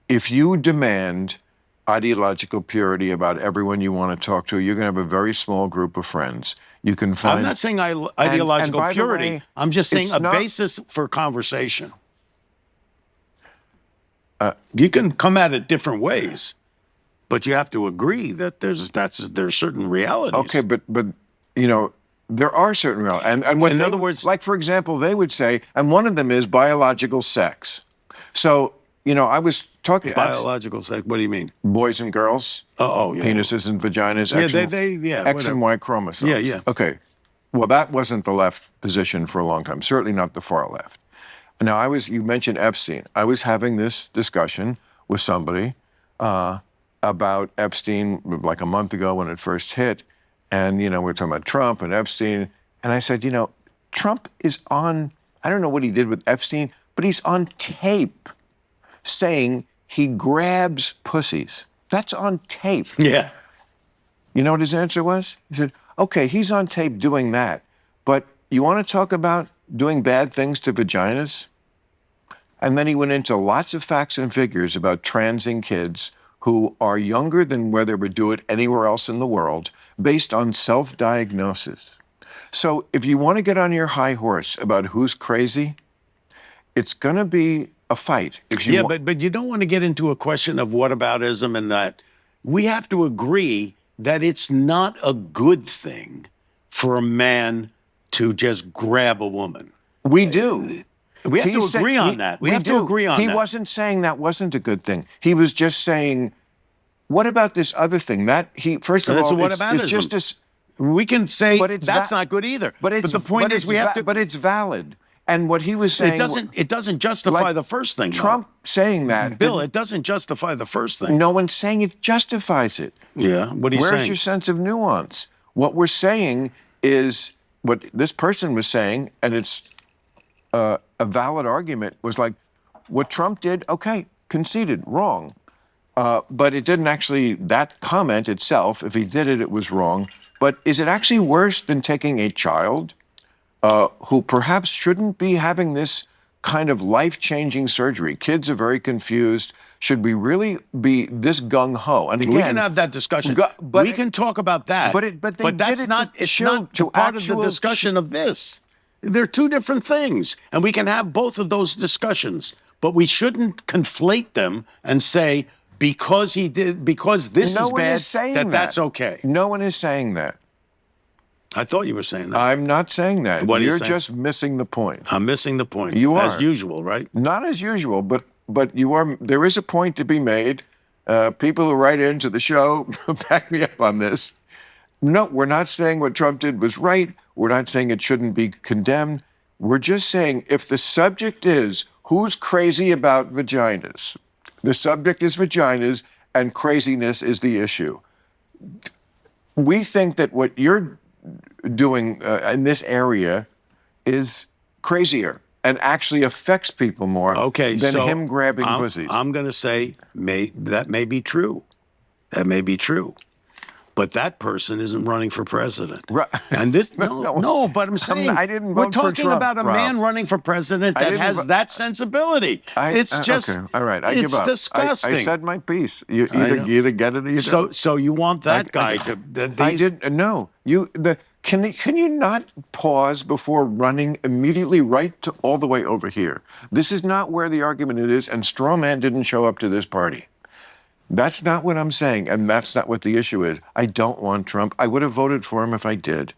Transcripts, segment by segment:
if you demand ideological purity about everyone you want to talk to, you're going to have a very small group of friends. You can find. I'm not saying ideological by the purity. way, I'm just saying it's a not- basis for conversation. You can come at it different ways, but you have to agree that there's certain realities. Okay, but you know, there are certain realities. And what In they other would- words- like for example, they would say, and one of them is biological sex. So, you know, I was talking Biological sex. What do you mean? boys and girls, Oh, yeah. penises and vaginas, Yeah, X, and- X whatever. and Y chromosomes. Yeah, yeah. Okay. Well, that wasn't the left position for a long time, certainly not the far left. Now, you mentioned Epstein. I was having this discussion with somebody about Epstein like a month ago when it first hit. And, you know, we were talking about Trump and Epstein. And I said, you know, Trump is on, I don't know what he did with Epstein, but he's on tape saying he grabs pussies. That's on tape. Yeah. You know what his answer was? He said, okay, he's on tape doing that, but you want to talk about doing bad things to vaginas? And then he went into lots of facts and figures about transing kids who are younger than where they would do it anywhere else in the world based on self-diagnosis. So if you want to get on your high horse about who's crazy, it's going to be a fight. If you but you don't want to get into a question of whataboutism and that. We have to agree that it's not a good thing for a man to just grab a woman. we do. We have to agree on that. We have to agree on that. He wasn't saying that wasn't a good thing. He was just saying, what about this other thing? First of That's all, whataboutism. it's just as. We can say But it's that's not good either. But the point is we have to. But it's valid. And what he was saying. It doesn't justify like the first thing. Trump saying that. Bill, it doesn't justify the first thing. No one's saying it justifies it. Yeah. What are you saying? Where's your sense of nuance? What we're saying is what this person was saying, and it's a valid argument, was like, what Trump did, okay, conceded, wrong. But it didn't actually, that comment itself, if he did it, it was wrong. But is it actually worse than taking a child who perhaps shouldn't be having this kind of life-changing surgery? Kids are very confused. Should we really be this gung-ho? And again, we can have that discussion. We can talk about that. But that's not. It's not part of the discussion of this. They're two different things, and we can have both of those discussions. But we shouldn't conflate them and say because this no is one bad is saying that's okay. No one is saying that. I thought you were saying that. I'm not saying that. What are you You're saying? just missing the point. I'm missing the point. You are. As usual, right? Not as usual, but you are. There is a point to be made. People who write into the show back me up on this. No, we're not saying what Trump did was right. We're not saying it shouldn't be condemned. We're just saying if the subject is who's crazy about vaginas, the subject is vaginas and craziness is the issue. We think that what you're doing in this area is crazier and actually affects people more than him grabbing pussies. I'm going to say that may be true. That may be true. But that person isn't running for president. Right. And this, no, but I'm saying I didn't we're vote for talking Trump, about a Rob. man running for president that has that sensibility. It's just, okay. All right, I give up. It's disgusting. I said my piece. You either get it or you don't. So you want that guy to? I didn't. No, Can you not pause before running immediately right to all the way over here? This is not where the argument is, and straw man didn't show up to this party. That's not what I'm saying, and that's not what the issue is. I don't want Trump. I would have voted for him if I did,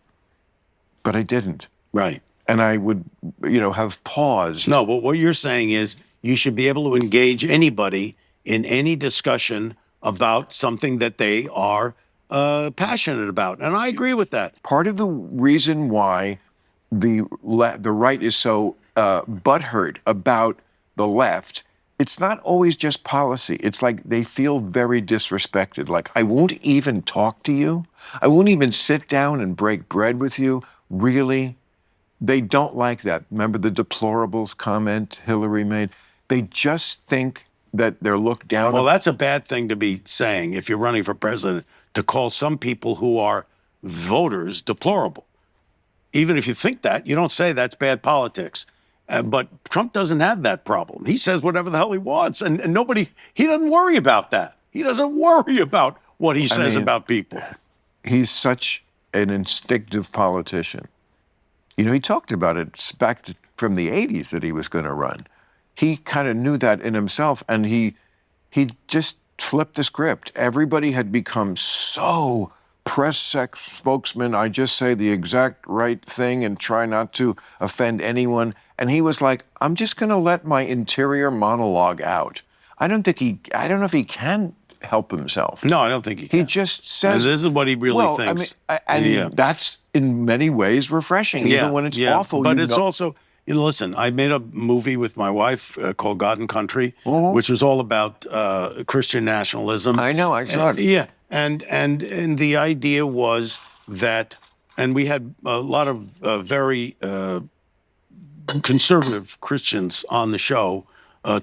but I didn't. Right. And I would, have paused. No, but what you're saying is you should be able to engage anybody in any discussion about something that they are passionate about, and I agree with that. Part of the reason why the right is so butthurt about the left, it's not always just policy. It's like they feel very disrespected. Like, I won't even talk to you. I won't even sit down and break bread with you. Really? They don't like that. Remember the deplorables comment Hillary made? They just think that they're looked down on. Well, that's a bad thing to be saying if you're running for president, to call some people who are voters deplorable. Even if you think that, you don't say that's bad politics. But Trump doesn't have that problem. He says whatever the hell he wants, and he doesn't worry about that. He doesn't worry about what he says about people. He's such an instinctive politician. You know, he talked about it from the 80s that he was going to run. He kind of knew that in himself, and he just flipped the script. Everybody had become so press spokesman. I just say the exact right thing and try not to offend anyone. And he was like, I'm just going to let my interior monologue out. I don't know if he can help himself. No, I don't think he can. He just says, and this is what he really thinks. I mean, that's in many ways refreshing, even when it's awful. But it's also, listen, I made a movie with my wife called God and Country, which was all about Christian nationalism. I know, I saw it. And the idea was that, and we had a lot of very conservative Christians on the show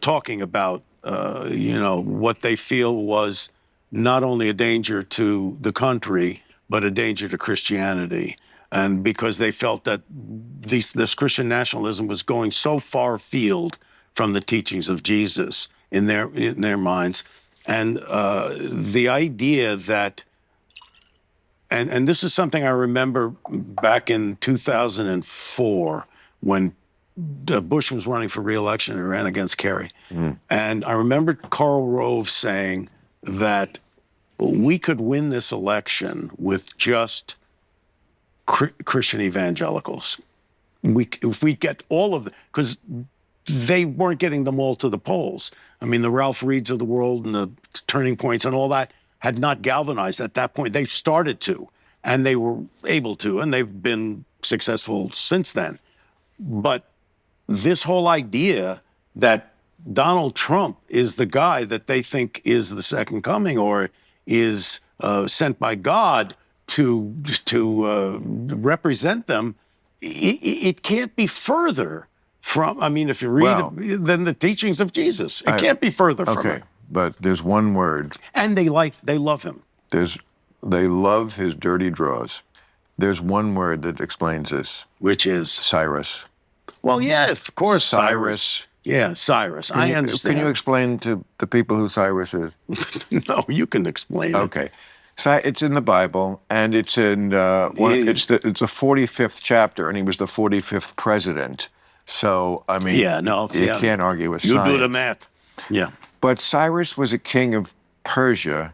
talking about, what they feel was not only a danger to the country, but a danger to Christianity. And because they felt that this Christian nationalism was going so far afield from the teachings of Jesus in their minds. And the idea that, and this is something I remember back in 2004 when Bush was running for re-election and ran against Kerry. And I remember Karl Rove saying that we could win this election with just Christian evangelicals. If we get all of them, because they weren't getting them all to the polls. I mean, the Ralph Reeds of the world and the Turning Points and all that had not galvanized at that point. They started to, and they were able to, and they've been successful since then. But this whole idea that Donald Trump is the guy that they think is the second coming or is sent by God to represent them, it can't be further from, I mean, if you read than the teachings of Jesus. It can't be further from it. Okay, but there's one word. And they love him. They love his dirty draws. There's one word that explains this. Which is? Cyrus. Well, yeah, of course, Cyrus. Yeah, Cyrus. I understand. Can you explain to the people who Cyrus is? No, you can explain it. Okay. It's in the Bible, and it's in it's the 45th chapter, and he was the 45th president. So, I mean, you can't argue with science. You do the math. Yeah. But Cyrus was a king of Persia,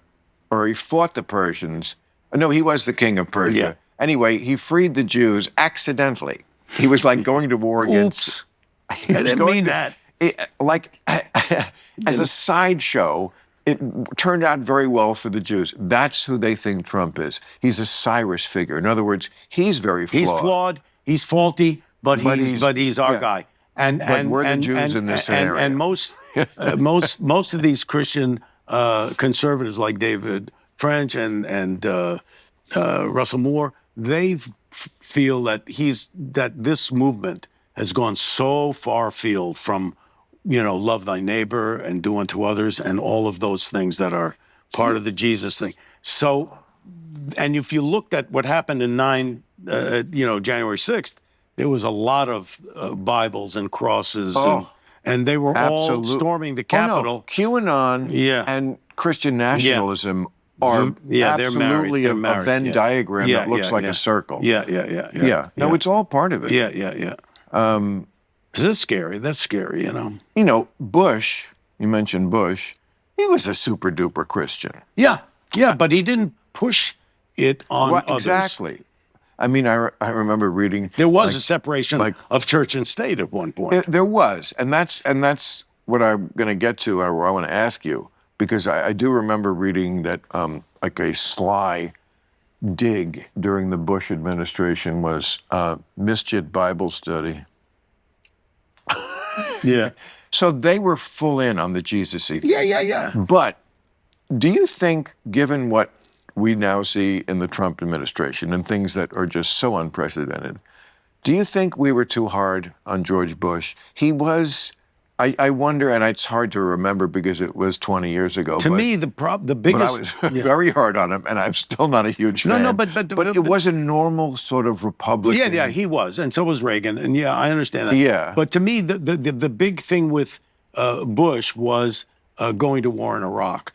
or he fought the Persians. No, he was the king of Persia. Yeah. Anyway, he freed the Jews accidentally. He was like going to war against... I didn't mean that. As a sideshow, it turned out very well for the Jews. That's who they think Trump is. He's a Cyrus figure. In other words, he's very flawed. He's flawed, he's faulty, but he's our guy. But we're the Jews in this scenario. And most of these Christian conservatives like David French and Russell Moore, they feel that this movement has gone so far afield from, love thy neighbor and do unto others and all of those things that are part of the Jesus thing. So, and if you looked at what happened in January 6th, there was a lot of Bibles and crosses, and they were all storming the Capitol. Oh, no. QAnon and Christian nationalism are absolutely a Venn diagram that looks like a circle. Yeah. No, it's all part of it. Yeah. This is scary. That's scary, Bush, you mentioned Bush, he was a super duper Christian. Yeah, but he didn't push it on others. Exactly. I mean, I remember reading. There was a separation of church and state at one point. There was, and that's what I'm going to get to, or I want to ask you, because I do remember reading that like a sly dig during the Bush administration was misjit Bible study. Yeah. So they were full in on the Jesus seat. Yeah. But do you think, given what we now see in the Trump administration and things that are just so unprecedented, do you think we were too hard on George Bush? He was I wonder, and it's hard to remember because it was 20 years ago. To but, me, the but I biggest. was very hard on him, and I'm still not a huge fan. No, but it was a normal sort of Republican. Yeah, he was, and so was Reagan, and yeah, I understand that. Yeah. But to me, the big thing with Bush was going to war in Iraq.